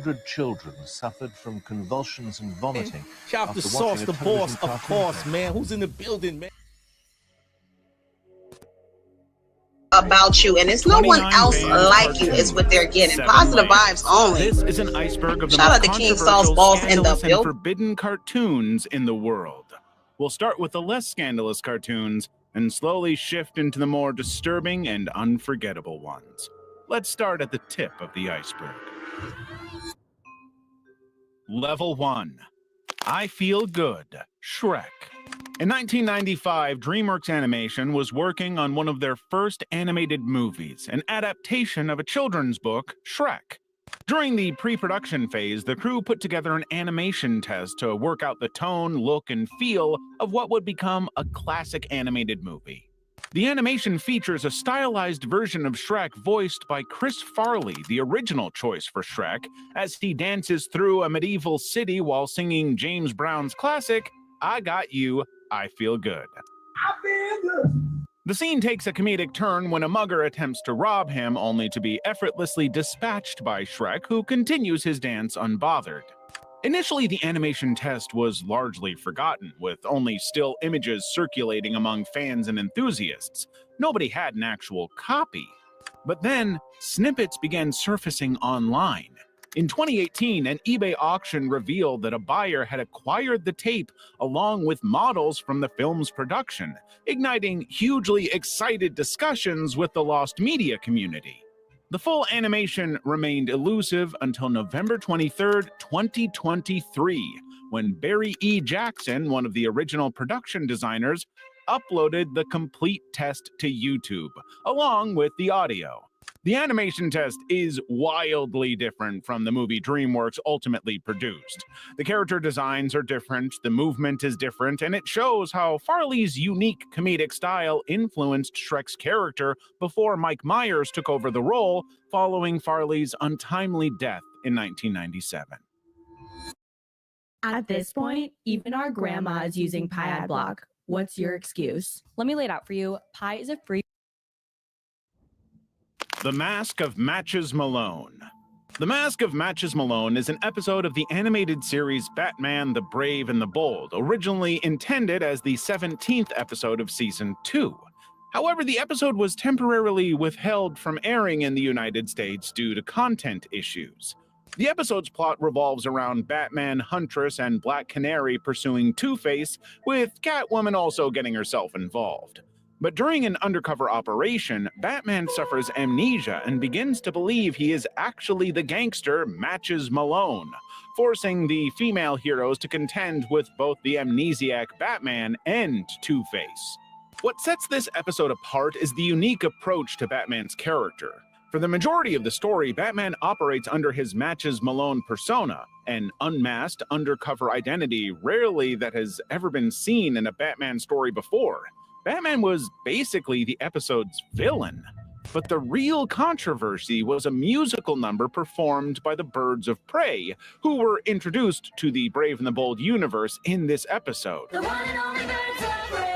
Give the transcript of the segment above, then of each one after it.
100 children suffered from convulsions and vomiting. Chop the sauce, the boss, of course, man. Who's in the building, man? About you, and it's no one else like you is what they're getting. Positive vibes only. This is an iceberg of the Shout most out to King Saul's controversial, boss and the scandalous, and forbidden cartoons in the world. We'll start with the less scandalous cartoons and slowly shift into the more disturbing and unforgettable ones. Let's start at the tip of the iceberg. Level 1. I Feel Good, Shrek. In 1995, DreamWorks Animation was working on one of their first animated movies, an adaptation of a children's book, Shrek. During the pre-production phase, the crew put together an animation test to work out the tone, look, and feel of what would become a classic animated movie. The animation features a stylized version of Shrek voiced by Chris Farley, the original choice for Shrek, as he dances through a medieval city while singing James Brown's classic, I Got You, I Feel Good. I feel good. The scene takes a comedic turn when a mugger attempts to rob him, only to be effortlessly dispatched by Shrek, who continues his dance unbothered. Initially, the animation test was largely forgotten, with only still images circulating among fans and enthusiasts. Nobody had an actual copy. But then, snippets began surfacing online. In 2018, an eBay auction revealed that a buyer had acquired the tape along with models from the film's production, igniting hugely excited discussions with the lost media community. The full animation remained elusive until November 23, 2023, when Barry E. Jackson, one of the original production designers, uploaded the complete test to YouTube, along with the audio. The animation test is wildly different from the movie DreamWorks ultimately produced. The character designs are different, the movement is different, and it shows how Farley's unique comedic style influenced Shrek's character before Mike Myers took over the role following Farley's untimely death in 1997. At this point, even our grandma is using Pi ad block. What's your excuse? Let me lay it out for you. Pi is a free. The Mask of Matches Malone. The Mask of Matches Malone is an episode of the animated series Batman the Brave and the Bold, originally intended as the 17th episode of Season 2. However, the episode was temporarily withheld from airing in the United States due to content issues. The episode's plot revolves around Batman, Huntress, and Black Canary pursuing Two-Face, with Catwoman also getting herself involved. But during an undercover operation, Batman suffers amnesia and begins to believe he is actually the gangster Matches Malone, forcing the female heroes to contend with both the amnesiac Batman and Two-Face. What sets this episode apart is the unique approach to Batman's character. For the majority of the story, Batman operates under his Matches Malone persona, an unmasked, undercover identity rarely that has ever been seen in a Batman story before. Batman was basically the episode's villain. But the real controversy was a musical number performed by the Birds of Prey, who were introduced to the Brave and the Bold universe in this episode. The one and only Birds of Prey.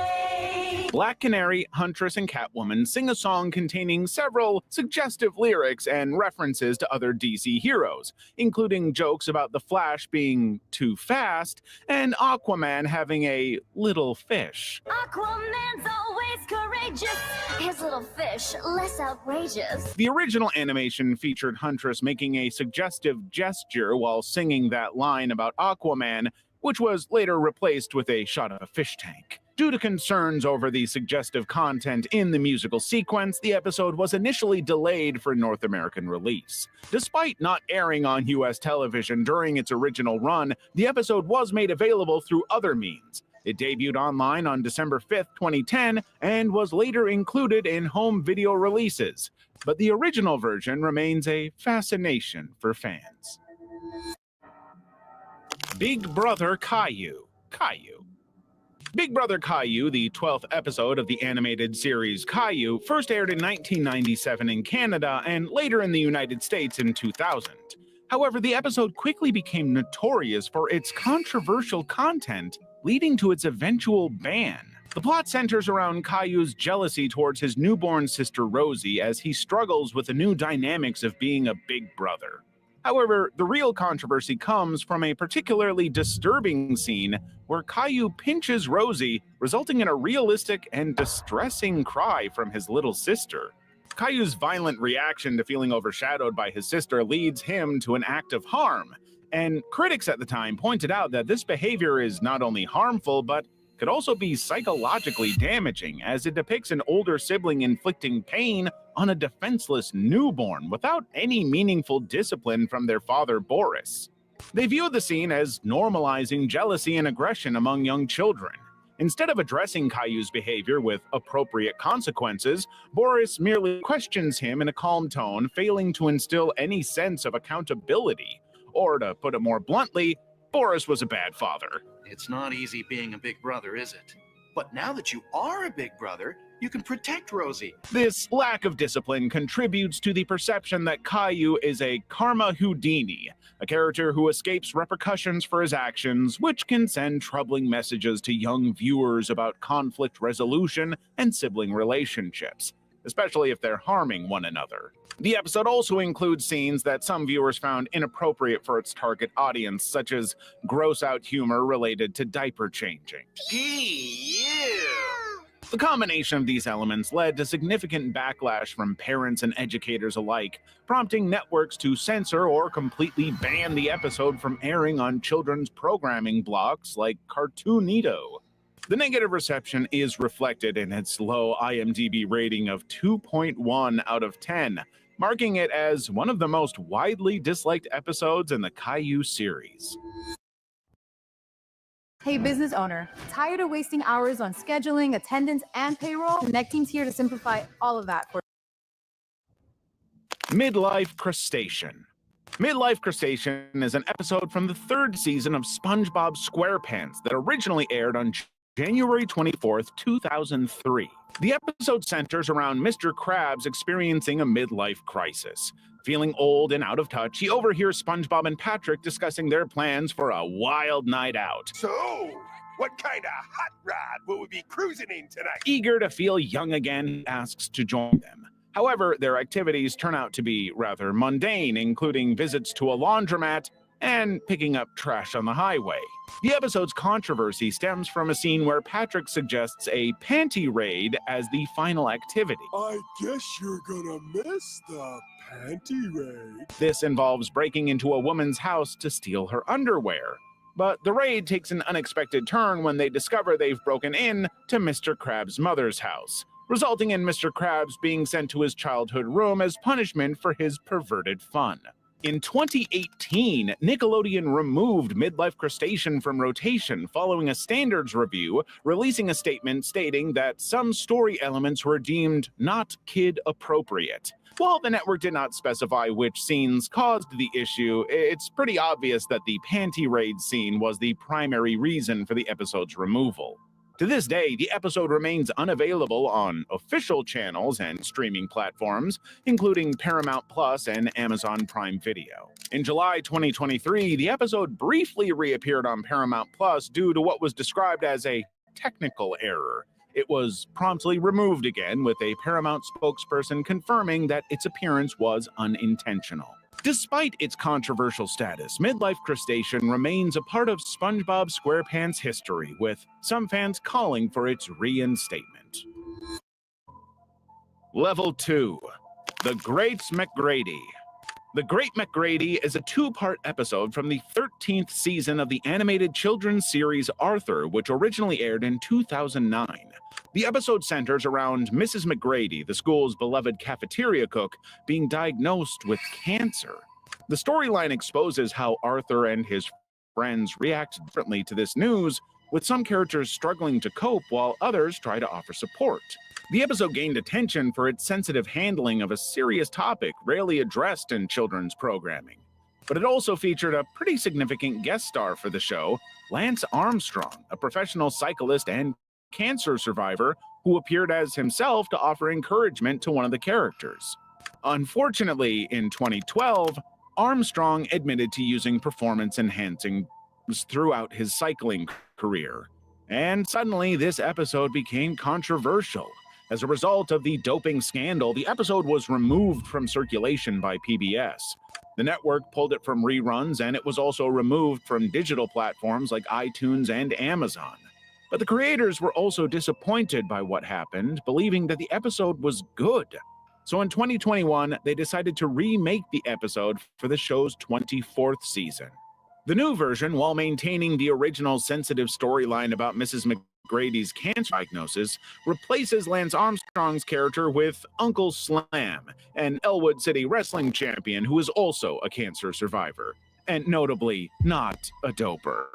Black Canary, Huntress, and Catwoman sing a song containing several suggestive lyrics and references to other DC heroes, including jokes about the Flash being too fast and Aquaman having a little fish. Aquaman's always courageous. His little fish, less outrageous. The original animation featured Huntress making a suggestive gesture while singing that line about Aquaman, which was later replaced with a shot of a fish tank. Due to concerns over the suggestive content in the musical sequence, the episode was initially delayed for North American release. Despite not airing on US television during its original run, the episode was made available through other means. It debuted online on December 5th, 2010, and was later included in home video releases. But the original version remains a fascination for fans. Big Brother Caillou. Big Brother Caillou, the 12th episode of the animated series Caillou, first aired in 1997 in Canada and later in the United States in 2000. However, the episode quickly became notorious for its controversial content, leading to its eventual ban. The plot centers around Caillou's jealousy towards his newborn sister Rosie as he struggles with the new dynamics of being a big brother. However, the real controversy comes from a particularly disturbing scene where Caillou pinches Rosie, resulting in a realistic and distressing cry from his little sister. Caillou's violent reaction to feeling overshadowed by his sister leads him to an act of harm, and critics at the time pointed out that this behavior is not only harmful, but could also be psychologically damaging, as it depicts an older sibling inflicting pain on a defenseless newborn without any meaningful discipline from their father, Boris. They viewed the scene as normalizing jealousy and aggression among young children. Instead of addressing Caillou's behavior with appropriate consequences, Boris merely questions him in a calm tone, failing to instill any sense of accountability. Or, to put it more bluntly, Boris was a bad father. It's not easy being a big brother, is it? But now that you are a big brother, you can protect Rosie. This lack of discipline contributes to the perception that Caillou is a karma Houdini, a character who escapes repercussions for his actions, which can send troubling messages to young viewers about conflict resolution and sibling relationships, especially if they're harming one another. The episode also includes scenes that some viewers found inappropriate for its target audience, such as gross-out humor related to diaper changing. The combination of these elements led to significant backlash from parents and educators alike, prompting networks to censor or completely ban the episode from airing on children's programming blocks like Cartoonito. The negative reception is reflected in its low IMDb rating of 2.1 out of 10, marking it as one of the most widely disliked episodes in the Caillou series. Hey, business owner, tired of wasting hours on scheduling, attendance, and payroll? Connect Team's here to simplify all of that for Midlife Crustacean. Midlife Crustacean is an episode from the third season of SpongeBob SquarePants that originally aired on January 24th, 2003. The episode centers around Mr. Krabs experiencing a midlife crisis. Feeling old and out of touch, he overhears SpongeBob and Patrick discussing their plans for a wild night out. So, what kind of hot rod will we be cruising in tonight? Eager to feel young again, he asks to join them. However, their activities turn out to be rather mundane, including visits to a laundromat and picking up trash on the highway. The episode's controversy stems from a scene where Patrick suggests a panty raid as the final activity. I guess you're gonna miss the panty raid. This involves breaking into a woman's house to steal her underwear. But the raid takes an unexpected turn when they discover they've broken in to Mr. Krabs' mother's house, resulting in Mr. Krabs being sent to his childhood room as punishment for his perverted fun. In 2018, Nickelodeon removed Midlife Crustacean from rotation following a standards review, releasing a statement stating that some story elements were deemed not kid-appropriate. While the network did not specify which scenes caused the issue, it's pretty obvious that the panty raid scene was the primary reason for the episode's removal. To this day, the episode remains unavailable on official channels and streaming platforms, including Paramount Plus and Amazon Prime Video. In July 2023, the episode briefly reappeared on Paramount Plus due to what was described as a technical error. It was promptly removed again, with a Paramount spokesperson confirming that its appearance was unintentional. Despite its controversial status, Midlife Crustacean remains a part of SpongeBob SquarePants history, with some fans calling for its reinstatement. Level 2. The Great McGrady. The Great McGrady is a two-part episode from the 13th season of the animated children's series Arthur, which originally aired in 2009. The episode centers around Mrs. McGrady, the school's beloved cafeteria cook, being diagnosed with cancer. The storyline exposes how Arthur and his friends react differently to this news, with some characters struggling to cope while others try to offer support. The episode gained attention for its sensitive handling of a serious topic rarely addressed in children's programming. But it also featured a pretty significant guest star for the show, Lance Armstrong, a professional cyclist and cancer survivor who appeared as himself to offer encouragement to one of the characters. Unfortunately, in 2012, Armstrong admitted to using performance-enhancing throughout his cycling career. And suddenly, this episode became controversial. As a result of the doping scandal, the episode was removed from circulation by PBS. The network pulled it from reruns, and it was also removed from digital platforms like iTunes and Amazon. But the creators were also disappointed by what happened, believing that the episode was good. So in 2021, they decided to remake the episode for the show's 24th season. The new version, while maintaining the original sensitive storyline about Mrs. McGrady's cancer diagnosis, replaces Lance Armstrong's character with Uncle Slam, an Elwood City wrestling champion who is also a cancer survivor, and notably not a doper.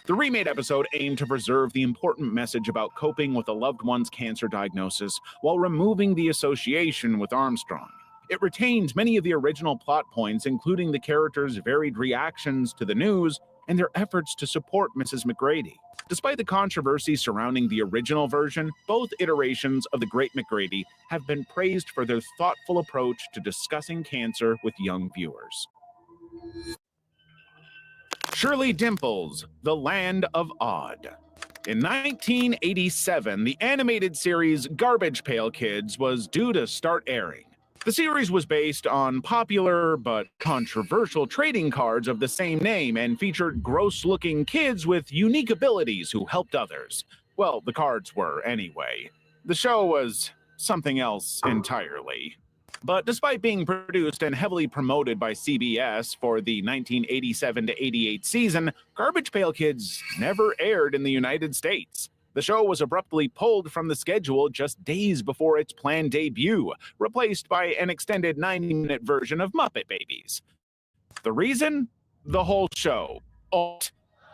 The remade episode aimed to preserve the important message about coping with a loved one's cancer diagnosis while removing the association with Armstrong. It retains many of the original plot points, including the characters' varied reactions to the news and their efforts to support Mrs. McGrady. Despite the controversy surrounding the original version, both iterations of The Great McGrady have been praised for their thoughtful approach to discussing cancer with young viewers. Shirley Dimples, The Land of Odd. In 1987, the animated series Garbage Pail Kids was due to start airing. The series was based on popular but controversial trading cards of the same name and featured gross-looking kids with unique abilities who helped others. Well, the cards were anyway. The show was something else entirely. But despite being produced and heavily promoted by CBS for the 1987-88 season, Garbage Pail Kids never aired in the United States. The show was abruptly pulled from the schedule just days before its planned debut, replaced by an extended 90-minute version of Muppet Babies. The reason? The whole show.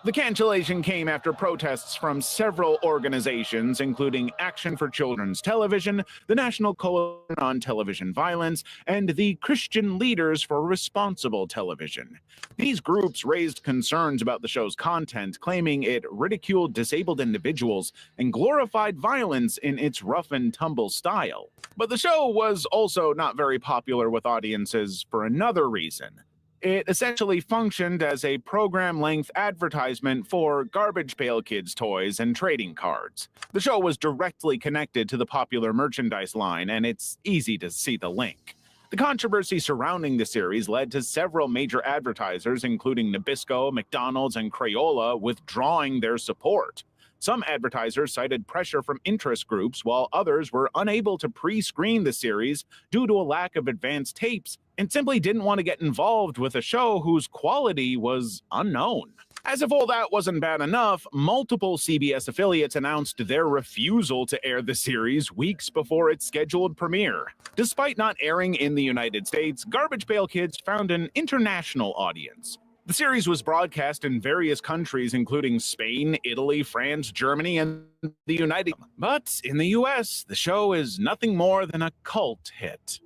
The cancellation came after protests from several organizations, including Action for Children's Television, the National Coalition on Television Violence, and the Christian Leaders for Responsible Television. These groups raised concerns about the show's content, claiming it ridiculed disabled individuals and glorified violence in its rough-and-tumble style. But the show was also not very popular with audiences for another reason. It essentially functioned as a program-length advertisement for Garbage Pail Kids toys and trading cards. The show was directly connected to the popular merchandise line, and it's easy to see the link. The controversy surrounding the series led to several major advertisers, including Nabisco, McDonald's, and Crayola, withdrawing their support. Some advertisers cited pressure from interest groups, while others were unable to pre-screen the series due to a lack of advanced tapes and simply didn't want to get involved with a show whose quality was unknown. As if all that wasn't bad enough, multiple CBS affiliates announced their refusal to air the series weeks before its scheduled premiere. Despite not airing in the United States, Garbage Pail Kids found an international audience. The series was broadcast in various countries, including Spain, Italy, France, Germany, and the United States. But in the US, the show is nothing more than a cult hit.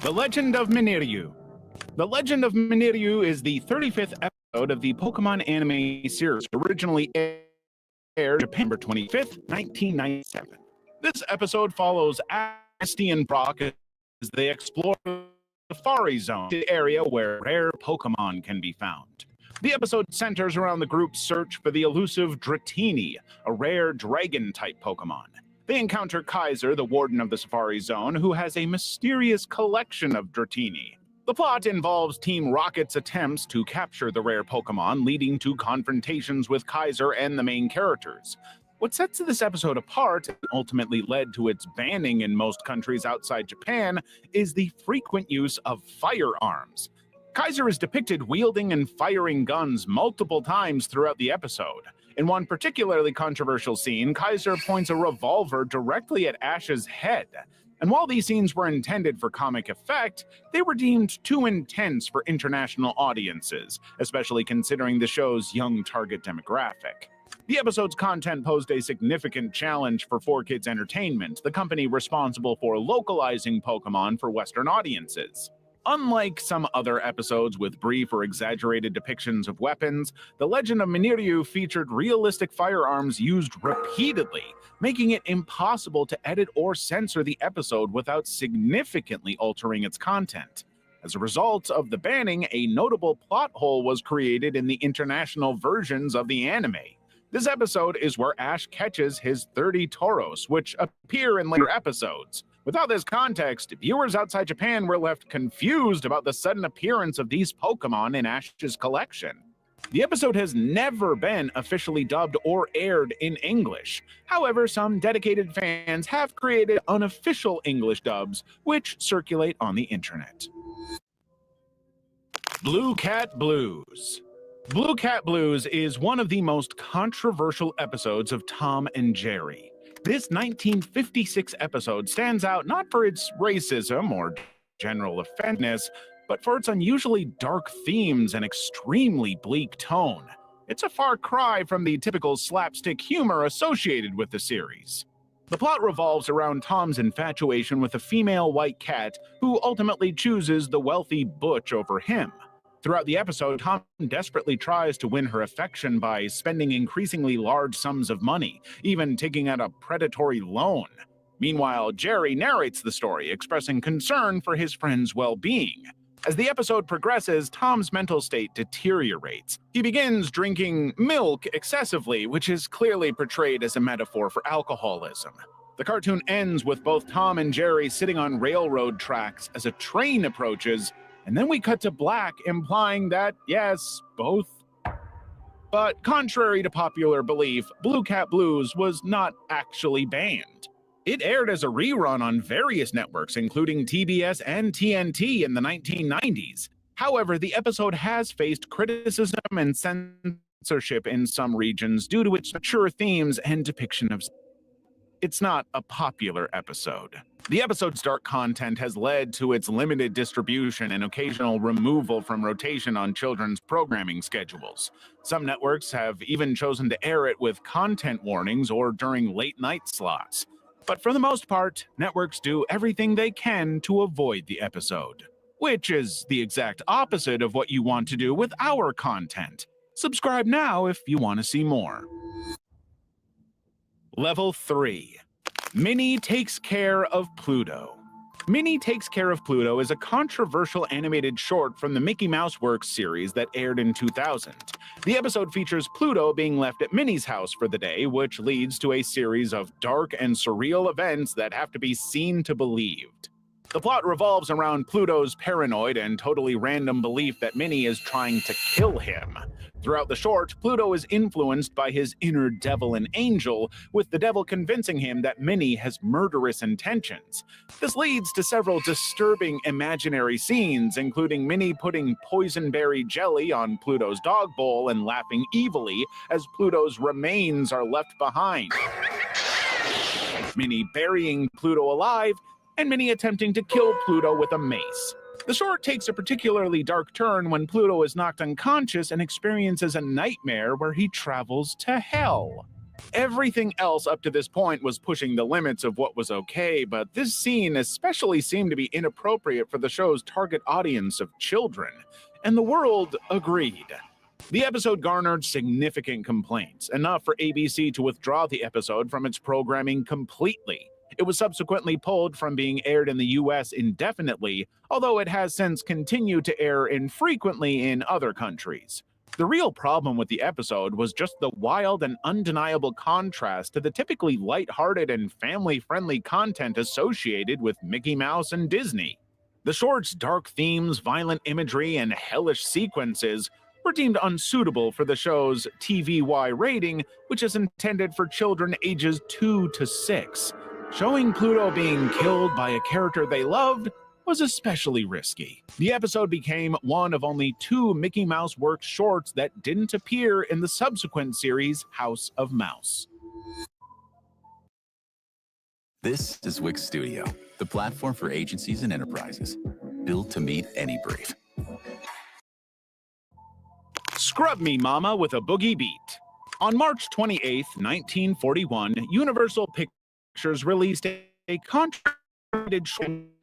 The Legend of Miniryu. The Legend of Miniryu is the 35th episode of the Pokemon anime series, originally aired September 25th, 1997. This episode follows Asti and Brock as they explore the Safari Zone, the area where rare Pokemon can be found. The episode centers around the group's search for the elusive Dratini, a rare dragon-type Pokemon. They encounter Kaiser, the warden of the Safari Zone, who has a mysterious collection of Dratini. The plot involves Team Rocket's attempts to capture the rare Pokemon, leading to confrontations with Kaiser and the main characters. What sets this episode apart, and ultimately led to its banning in most countries outside Japan, is the frequent use of firearms. Kaiser is depicted wielding and firing guns multiple times throughout the episode. In one particularly controversial scene, Kaiser points a revolver directly at Ash's head. And while these scenes were intended for comic effect, they were deemed too intense for international audiences, especially considering the show's young target demographic. The episode's content posed a significant challenge for 4Kids Entertainment, the company responsible for localizing Pokemon for Western audiences. Unlike some other episodes with brief or exaggerated depictions of weapons, The Legend of Miniryu featured realistic firearms used repeatedly, making it impossible to edit or censor the episode without significantly altering its content. As a result of the banning, a notable plot hole was created in the international versions of the anime. This episode is where Ash catches his 30 Tauros, which appear in later episodes. Without this context, viewers outside Japan were left confused about the sudden appearance of these Pokemon in Ash's collection. The episode has never been officially dubbed or aired in English. However, some dedicated fans have created unofficial English dubs, which circulate on the internet. Blue Cat Blues. Blue Cat Blues is one of the most controversial episodes of Tom and Jerry. This 1956 episode stands out not for its racism or general offensiveness, but for its unusually dark themes and extremely bleak tone. It's a far cry from the typical slapstick humor associated with the series. The plot revolves around Tom's infatuation with a female white cat who ultimately chooses the wealthy Butch over him. Throughout the episode, Tom desperately tries to win her affection by spending increasingly large sums of money, even taking out a predatory loan. Meanwhile, Jerry narrates the story, expressing concern for his friend's well-being. As the episode progresses, Tom's mental state deteriorates. He begins drinking milk excessively, which is clearly portrayed as a metaphor for alcoholism. The cartoon ends with both Tom and Jerry sitting on railroad tracks as a train approaches, and then we cut to black, implying that, yes, both. But contrary to popular belief, Blue Cat Blues was not actually banned. It aired as a rerun on various networks, including TBS and TNT in the 1990s. However, the episode has faced criticism and censorship in some regions due to its mature themes and depiction of. It's not a popular episode. The episode's dark content has led to its limited distribution and occasional removal from rotation on children's programming schedules. Some networks have even chosen to air it with content warnings or during late-night slots. But for the most part, networks do everything they can to avoid the episode, which is the exact opposite of what you want to do with our content. Subscribe now if you want to see more. Level 3. Minnie Takes Care of Pluto. Minnie Takes Care of Pluto is a controversial animated short from the Mickey Mouse Works series that aired in 2000. The episode features Pluto being left at Minnie's house for the day, which leads to a series of dark and surreal events that have to be seen to believed. The plot revolves around Pluto's paranoid and totally random belief that Minnie is trying to kill him. Throughout the short, Pluto is influenced by his inner devil and angel, with the devil convincing him that Minnie has murderous intentions. This leads to several disturbing imaginary scenes, including Minnie putting poisonberry jelly on Pluto's dog bowl and laughing evilly as Pluto's remains are left behind, Minnie burying Pluto alive, and Minnie attempting to kill Pluto with a mace. The short takes a particularly dark turn when Pluto is knocked unconscious and experiences a nightmare where he travels to hell. Everything else up to this point was pushing the limits of what was okay, but this scene especially seemed to be inappropriate for the show's target audience of children, and the world agreed. The episode garnered significant complaints, enough for ABC to withdraw the episode from its programming completely. It was subsequently pulled from being aired in the US indefinitely, although it has since continued to air infrequently in other countries. The real problem with the episode was just the wild and undeniable contrast to the typically lighthearted and family-friendly content associated with Mickey Mouse and Disney. The short's dark themes, violent imagery, and hellish sequences were deemed unsuitable for the show's TVY rating, which is intended for children ages 2 to 6. Showing Pluto being killed by a character they loved was especially risky. The episode became one of only 2 Mickey Mouse Works shorts that didn't appear in the subsequent series House of Mouse. This is Wix Studio, the platform for agencies and enterprises, built to meet any brief. Scrub Me Mama with a Boogie Beat. On March 28, 1941, Universal Pictures released a controversial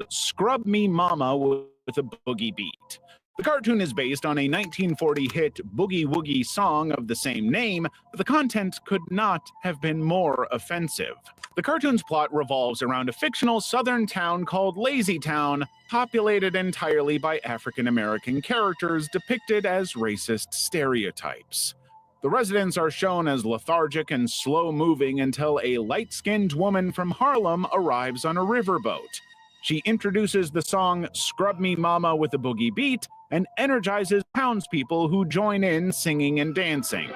Scrub Me Mama with a Boogie Beat. The cartoon is based on a 1940 hit Boogie Woogie song of the same name, but the content could not have been more offensive. The cartoon's plot revolves around a fictional southern town called Lazy Town, populated entirely by African American characters depicted as racist stereotypes. The residents are shown as lethargic and slow-moving until a light-skinned woman from Harlem arrives on a riverboat. She introduces the song Scrub Me Mama with a Boogie Beat and energizes townspeople who join in singing and dancing.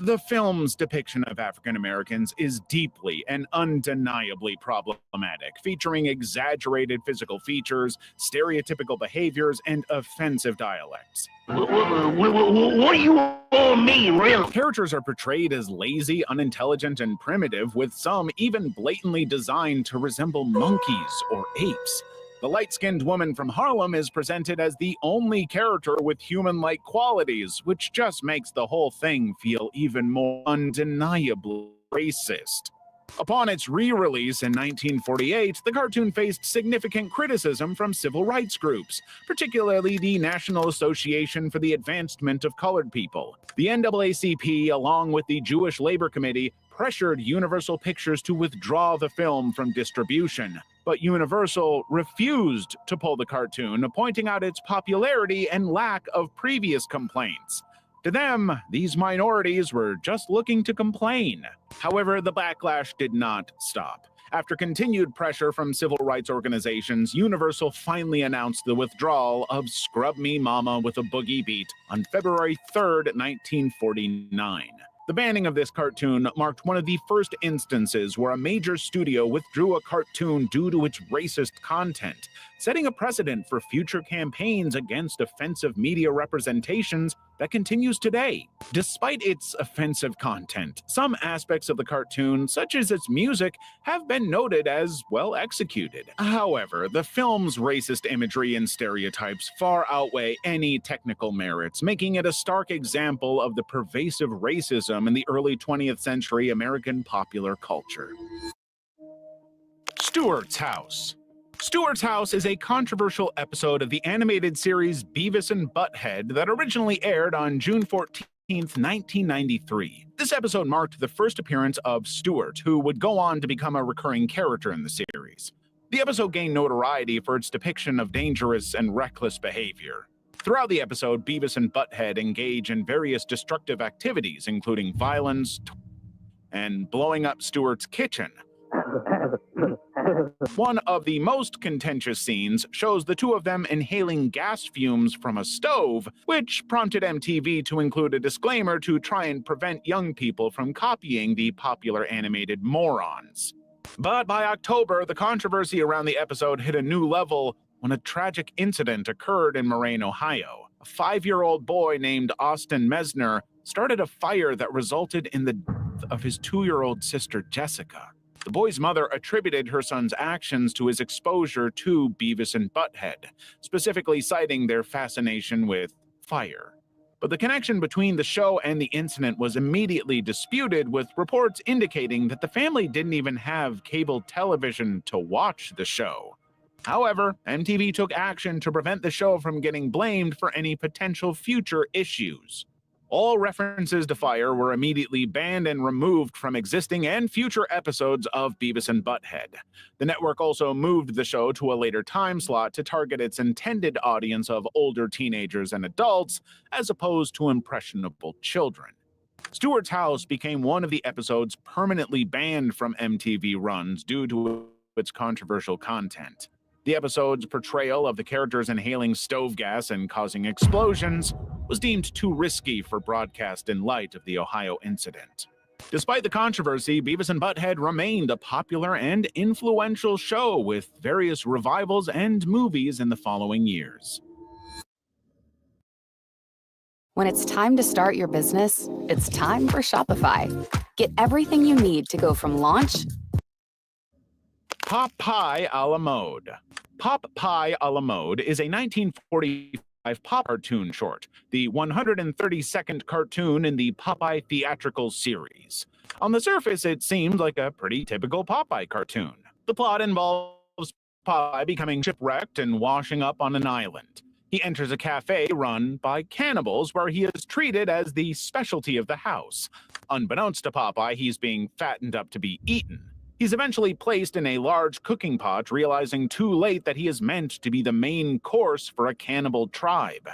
The film's depiction of African Americans is deeply and undeniably problematic, featuring exaggerated physical features, stereotypical behaviors, and offensive dialects. What do you all mean, really? Characters are portrayed as lazy, unintelligent, and primitive, with some even blatantly designed to resemble monkeys or apes. The light-skinned woman from Harlem is presented as the only character with human-like qualities, which just makes the whole thing feel even more undeniably racist. Upon its re-release in 1948, the cartoon faced significant criticism from civil rights groups, particularly the National Association for the Advancement of Colored People. The NAACP, along with the Jewish Labor Committee, pressured Universal Pictures to withdraw the film from distribution. But Universal refused to pull the cartoon, pointing out its popularity and lack of previous complaints. To them, these minorities were just looking to complain. However, the backlash did not stop. After continued pressure from civil rights organizations, Universal finally announced the withdrawal of Scrub Me Mama with a Boogie Beat on February 3rd, 1949. The banning of this cartoon marked one of the first instances where a major studio withdrew a cartoon due to its racist content, setting a precedent for future campaigns against offensive media representations that continues today. Despite its offensive content, some aspects of the cartoon, such as its music, have been noted as well executed. However, the film's racist imagery and stereotypes far outweigh any technical merits, making it a stark example of the pervasive racism in the early 20th century American popular culture. Stewart's House. Stewart's House is a controversial episode of the animated series Beavis and Butthead that originally aired on June 14th, 1993. This episode marked the first appearance of Stewart, who would go on to become a recurring character in the series. The episode gained notoriety for its depiction of dangerous and reckless behavior. Throughout the episode, Beavis and Butthead engage in various destructive activities, including violence and blowing up Stewart's kitchen. One of the most contentious scenes shows the two of them inhaling gas fumes from a stove, which prompted MTV to include a disclaimer to try and prevent young people from copying the popular animated morons. But by October, the controversy around the episode hit a new level when a tragic incident occurred in Moraine, Ohio. A 5-year-old boy named Austin Mesner started a fire that resulted in the death of his 2-year-old sister, Jessica. The boy's mother attributed her son's actions to his exposure to Beavis and Butthead, specifically citing their fascination with fire. But the connection between the show and the incident was immediately disputed, with reports indicating that the family didn't even have cable television to watch the show. However, MTV took action to prevent the show from getting blamed for any potential future issues. All references to fire were immediately banned and removed from existing and future episodes of Beavis and Butthead. The network also moved the show to a later time slot to target its intended audience of older teenagers and adults, as opposed to impressionable children. Stewart's House became one of the episodes permanently banned from MTV runs due to its controversial content. The episode's portrayal of the characters inhaling stove gas and causing explosions was deemed too risky for broadcast in light of the Ohio incident. Despite the controversy, Beavis and Butthead remained a popular and influential show, with various revivals and movies in the following years. When it's time to start your business, it's time for Shopify. Get everything you need to go from launch. Pop Pie a la Mode. Pop Pie a la Mode is a 1945 pop cartoon short, the 132nd cartoon in the Popeye theatrical series. On the surface, it seems like a pretty typical Popeye cartoon. The plot involves Popeye becoming shipwrecked and washing up on an island. He enters a cafe run by cannibals where he is treated as the specialty of the house. Unbeknownst to Popeye, he's being fattened up to be eaten. He's eventually placed in a large cooking pot, realizing too late that he is meant to be the main course for a cannibal tribe.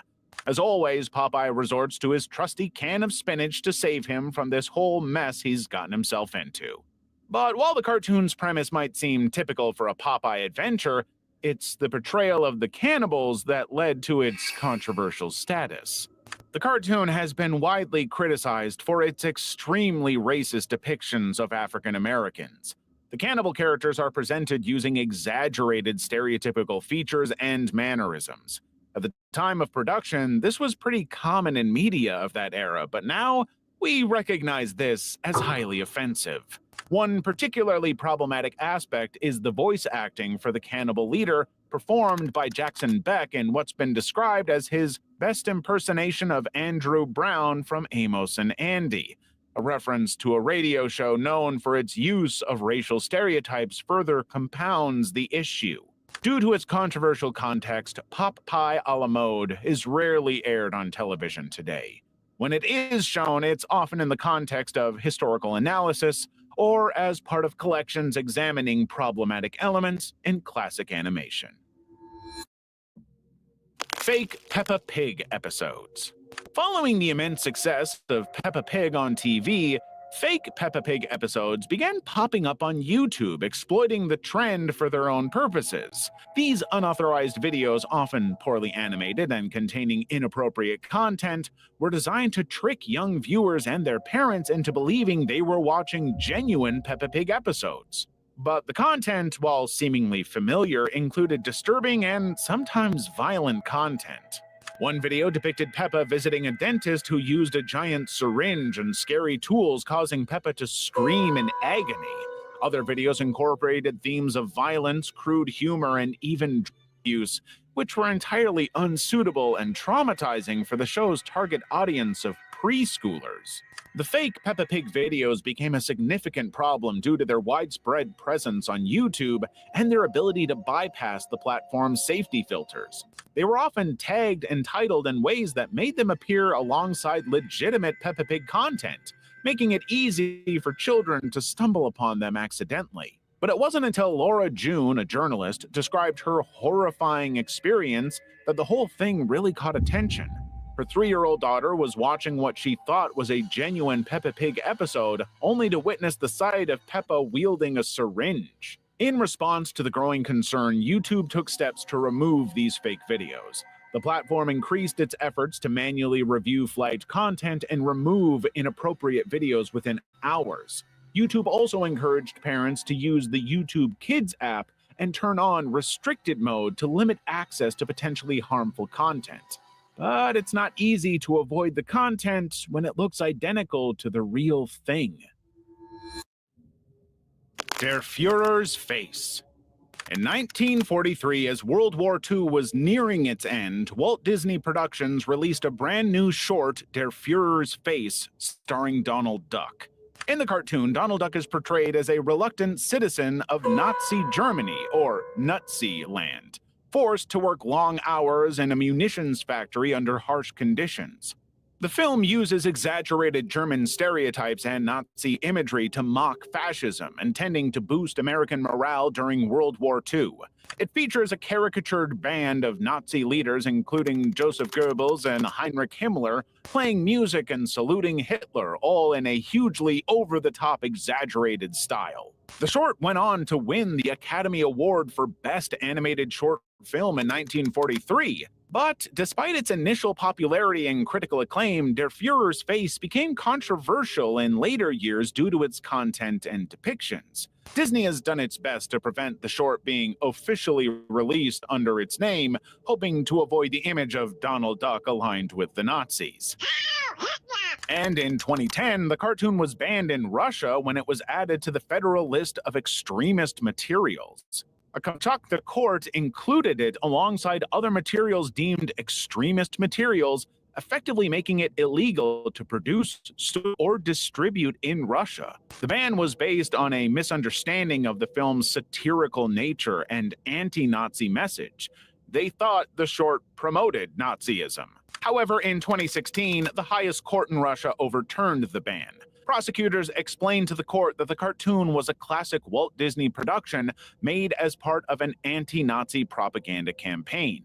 As always, Popeye resorts to his trusty can of spinach to save him from this whole mess he's gotten himself into. But while the cartoon's premise might seem typical for a Popeye adventure, it's the portrayal of the cannibals that led to its controversial status. The cartoon has been widely criticized for its extremely racist depictions of African Americans. The cannibal characters are presented using exaggerated stereotypical features and mannerisms. At the time of production, this was pretty common in media of that era, but now we recognize this as highly offensive. One particularly problematic aspect is the voice acting for the cannibal leader, performed by Jackson Beck in what's been described as his best impersonation of Andrew Brown from Amos and Andy. A reference to a radio show known for its use of racial stereotypes further compounds the issue. Due to its controversial context, Pop Pie a la mode is rarely aired on television today. When it is shown, it's often in the context of historical analysis or as part of collections examining problematic elements in classic animation. Fake Peppa Pig episodes. Following the immense success of Peppa Pig on TV, fake Peppa Pig episodes began popping up on YouTube, exploiting the trend for their own purposes. These unauthorized videos, often poorly animated and containing inappropriate content, were designed to trick young viewers and their parents into believing they were watching genuine Peppa Pig episodes. But the content, while seemingly familiar, included disturbing and sometimes violent content. One video depicted Peppa visiting a dentist who used a giant syringe and scary tools, causing Peppa to scream in agony. Other videos incorporated themes of violence, crude humor, and even drug use, which were entirely unsuitable and traumatizing for the show's target audience of preschoolers. The fake Peppa Pig videos became a significant problem due to their widespread presence on YouTube and their ability to bypass the platform's safety filters. They were often tagged and titled in ways that made them appear alongside legitimate Peppa Pig content, making it easy for children to stumble upon them accidentally. But it wasn't until Laura June, a journalist, described her horrifying experience that the whole thing really caught attention. Her 3-year-old daughter was watching what she thought was a genuine Peppa Pig episode, only to witness the sight of Peppa wielding a syringe. In response to the growing concern, YouTube took steps to remove these fake videos. The platform increased its efforts to manually review flagged content and remove inappropriate videos within hours. YouTube also encouraged parents to use the YouTube Kids app and turn on restricted mode to limit access to potentially harmful content. But it's not easy to avoid the content when it looks identical to the real thing. Der Führer's Face. In 1943, as World War II was nearing its end, Walt Disney Productions released a brand new short, Der Führer's Face, starring Donald Duck. In the cartoon, Donald Duck is portrayed as a reluctant citizen of Nazi Germany, or Nutsy land, forced to work long hours in a munitions factory under harsh conditions. The film uses exaggerated German stereotypes and Nazi imagery to mock fascism, intending to boost American morale during World War II. It features a caricatured band of Nazi leaders, including Joseph Goebbels and Heinrich Himmler, playing music and saluting Hitler, all in a hugely over-the-top exaggerated style. The short went on to win the Academy Award for Best Animated Short Film in 1943. But despite its initial popularity and critical acclaim, Der Führer's Face became controversial in later years due to its content and depictions. Disney has done its best to prevent the short being officially released under its name, hoping to avoid the image of Donald Duck aligned with the Nazis. And in 2010, the cartoon was banned in Russia when it was added to the federal list of extremist materials. A Kamchatka court included it alongside other materials deemed extremist materials effectively making it illegal to produce or distribute in Russia. The ban was based on a misunderstanding of the film's satirical nature and anti-Nazi message. They thought the short promoted Nazism. However, in 2016, the highest court in Russia overturned the ban. Prosecutors explained to the court that the cartoon was a classic Walt Disney production made as part of an anti-Nazi propaganda campaign.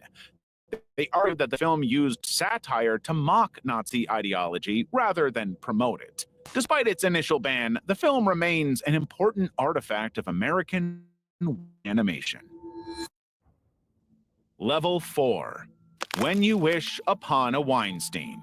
They argued that the film used satire to mock Nazi ideology rather than promote it. Despite its initial ban, the film remains an important artifact of American animation. Level 4. When You Wish Upon a Weinstein.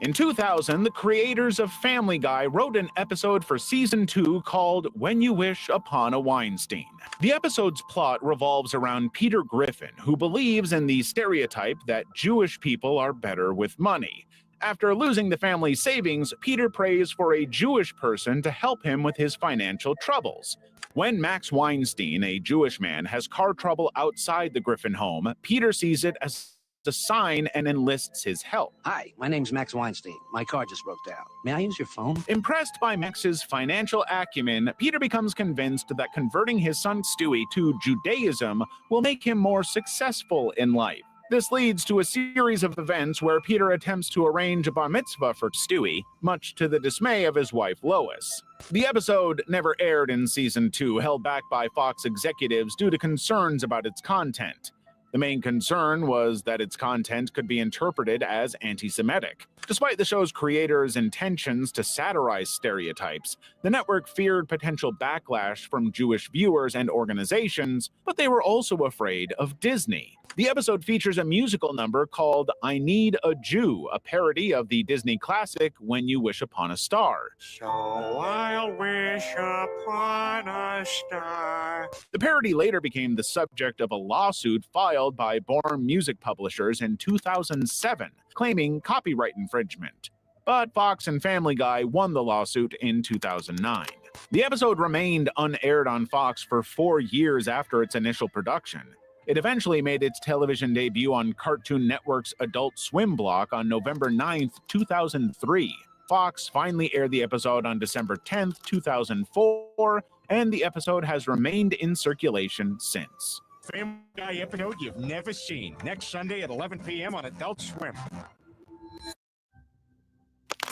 In 2000, the creators of Family Guy wrote an episode for Season 2 called When You Wish Upon a Weinstein. The episode's plot revolves around Peter Griffin, who believes in the stereotype that Jewish people are better with money. After losing the family's savings, Peter prays for a Jewish person to help him with his financial troubles. When Max Weinstein, a Jewish man, has car trouble outside the Griffin home, Peter sees it as a sign and enlists his help. Hi, my name's Max Weinstein. My car just broke down. May I use your phone? Impressed by Max's financial acumen, Peter becomes convinced that converting his son Stewie to Judaism will make him more successful in life. This leads to a series of events where Peter attempts to arrange a bar mitzvah for Stewie, much to the dismay of his wife Lois. The episode never aired in Season 2, held back by Fox executives due to concerns about its content. The main concern was that its content could be interpreted as anti-Semitic. Despite the show's creators' intentions to satirize stereotypes, the network feared potential backlash from Jewish viewers and organizations, but they were also afraid of Disney. The episode features a musical number called I Need a Jew, a parody of the Disney classic When You Wish Upon a Star. So I'll wish upon a star. The parody later became the subject of a lawsuit filed by Born Music Publishers in 2007, claiming copyright infringement. But Fox and Family Guy won the lawsuit in 2009. The episode remained unaired on Fox for 4 years after its initial production. It eventually made its television debut on Cartoon Network's Adult Swim block on November 9, 2003. Fox finally aired the episode on December 10, 2004, and the episode has remained in circulation since. Family Guy episode you've never seen. Next Sunday at 11 p.m. on Adult Swim.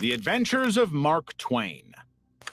The Adventures of Mark Twain.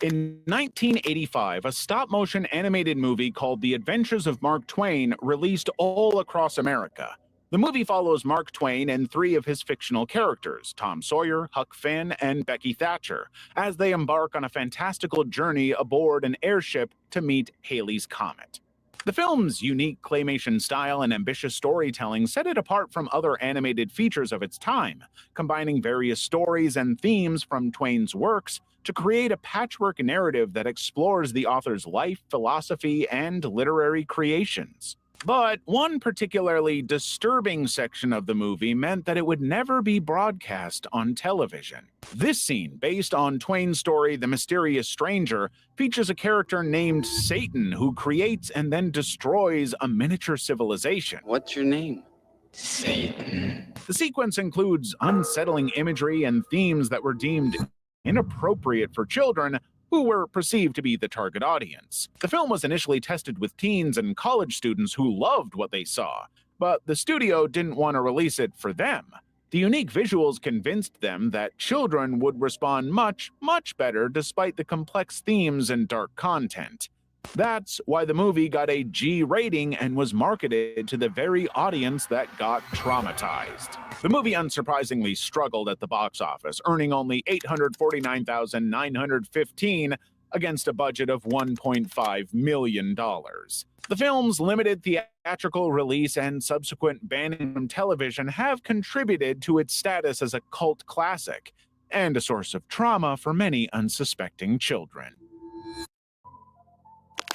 In 1985, a stop-motion animated movie called The Adventures of Mark Twain released all across America. The movie follows Mark Twain and 3 of his fictional characters, Tom Sawyer, Huck Finn, and Becky Thatcher, as they embark on a fantastical journey aboard an airship to meet Halley's Comet. The film's unique claymation style and ambitious storytelling set it apart from other animated features of its time, combining various stories and themes from Twain's works to create a patchwork narrative that explores the author's life, philosophy, and literary creations. But one particularly disturbing section of the movie meant that it would never be broadcast on television. This scene, based on Twain's story The Mysterious Stranger, features a character named Satan who creates and then destroys a miniature civilization. What's your name? Satan. The sequence includes unsettling imagery and themes that were deemed inappropriate for children who were perceived to be the target audience. The film was initially tested with teens and college students who loved what they saw, but the studio didn't want to release it for them. The unique visuals convinced them that children would respond much, much better despite the complex themes and dark content. That's why the movie got a G rating and was marketed to the very audience that got traumatized. The movie unsurprisingly struggled at the box office, earning only $849,915 against a budget of $1.5 million. The film's limited theatrical release and subsequent banning from television have contributed to its status as a cult classic and a source of trauma for many unsuspecting children.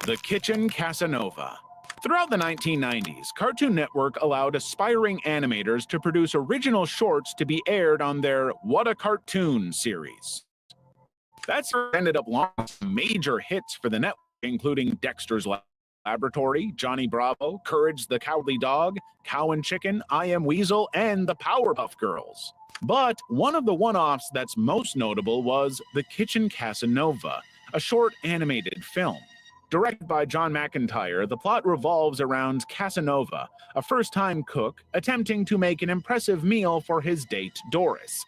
The Kitchen Casanova. Throughout the 1990s, Cartoon Network allowed aspiring animators to produce original shorts to be aired on their What a Cartoon series. That ended up launching major hits for the network, including Dexter's Laboratory, Johnny Bravo, Courage the Cowardly Dog, Cow and Chicken, I Am Weasel, and the Powerpuff Girls. But one of the one-offs that's most notable was The Kitchen Casanova, a short animated film. Directed by John McIntyre, the plot revolves around Casanova, a first-time cook attempting to make an impressive meal for his date, Doris.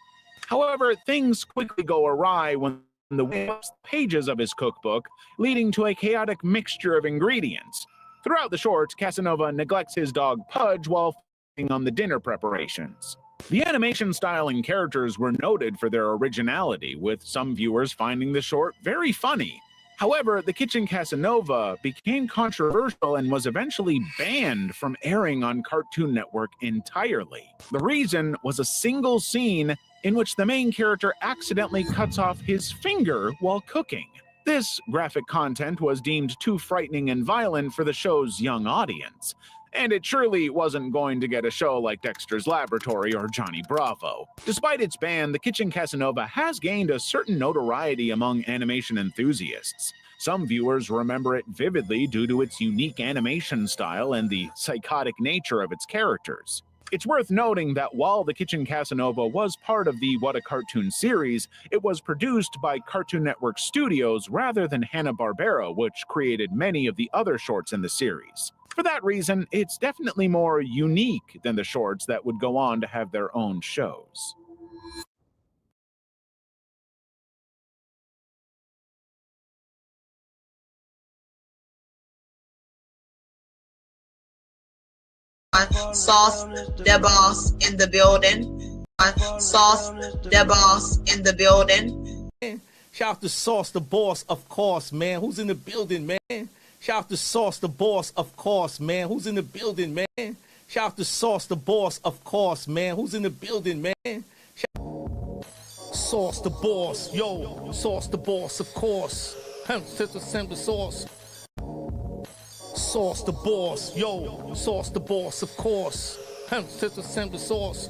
However, things quickly go awry when the pages of his cookbook, leading to a chaotic mixture of ingredients. Throughout the short, Casanova neglects his dog Pudge while focusing on the dinner preparations. The animation style and characters were noted for their originality, with some viewers finding the short very funny. However, The Kitchen Casanova became controversial and was eventually banned from airing on Cartoon Network entirely. The reason was a single scene in which the main character accidentally cuts off his finger while cooking. This graphic content was deemed too frightening and violent for the show's young audience, and it surely wasn't going to get a show like Dexter's Laboratory or Johnny Bravo. Despite its ban, The Kitchen Casanova has gained a certain notoriety among animation enthusiasts. Some viewers remember it vividly due to its unique animation style and the psychotic nature of its characters. It's worth noting that while The Kitchen Casanova was part of the What a Cartoon series, it was produced by Cartoon Network Studios rather than Hanna-Barbera, which created many of the other shorts in the series. For that reason, it's definitely more unique than the shorts that would go on to have their own shows. Sauce the boss in the building. Sauce the boss in the building. Shout out to Sauce the Boss, of course, man. Who's in the building, man? Shout out to Sauce the Boss, of course, man. Who's in the building, man? Shout out to Sauce the Boss, of course, man. Who's in the building, man? Sauce the Boss, yo. Sauce the Boss, of course. Sauce. Sauce the Boss, yo. Sauce the Boss, of course. Sauce.